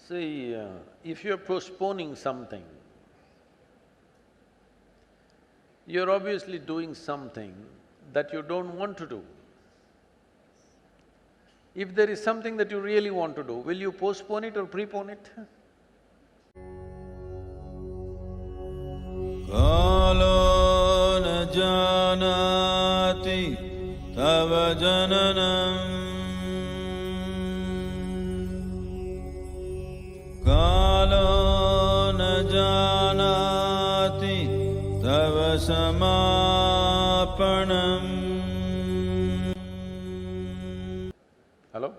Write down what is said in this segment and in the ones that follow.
See, if you're postponing something, you're obviously doing something that you don't want to do. If there is something that you really want to do, will you postpone it or prepone it? Kalo na janati tava jananam Kalo na janati tava samapanam Hello?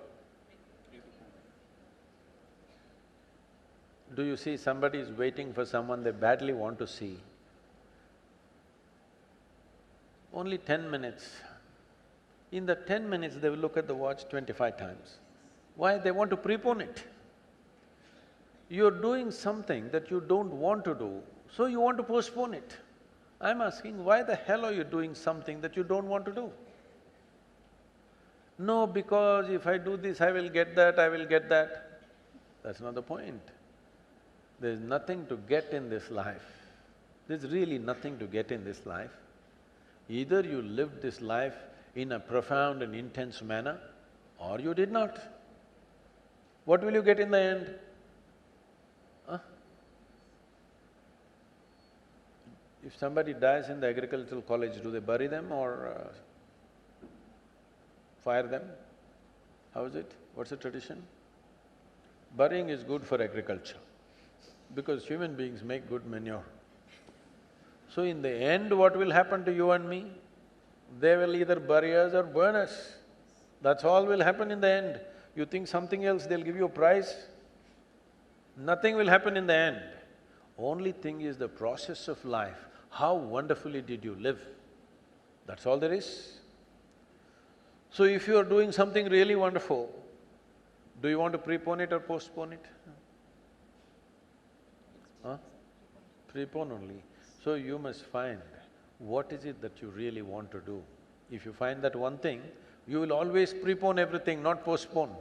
Do you see somebody is waiting for someone they badly want to see? Only 10 minutes. In the 10 minutes, they will look at the watch 25 times. Why? They want to prepone it. You're doing something that you don't want to do, so you want to postpone it. I'm asking, why the hell are you doing something that you don't want to do? No, because if I do this, I will get that, I will get that. That's not the point. There's nothing to get in this life. There's really nothing to get in this life. Either you lived this life in a profound and intense manner, or you did not. What will you get in the end? Huh? If somebody dies in the agricultural college, do they bury them or fire them? How is it? What's the tradition? Burying is good for agriculture, because human beings make good manure. So in the end, what will happen to you and me? They will either bury us or burn us. That's all will happen in the end. You think something else, they'll give you a prize? Nothing will happen in the end. Only thing is the process of life. How wonderfully did you live? That's all there is. So if you are doing something really wonderful, do you want to prepone it or postpone it? Huh? Prepone only. So you must find what is it that you really want to do. If you find that one thing, you will always prepone everything, not postpone.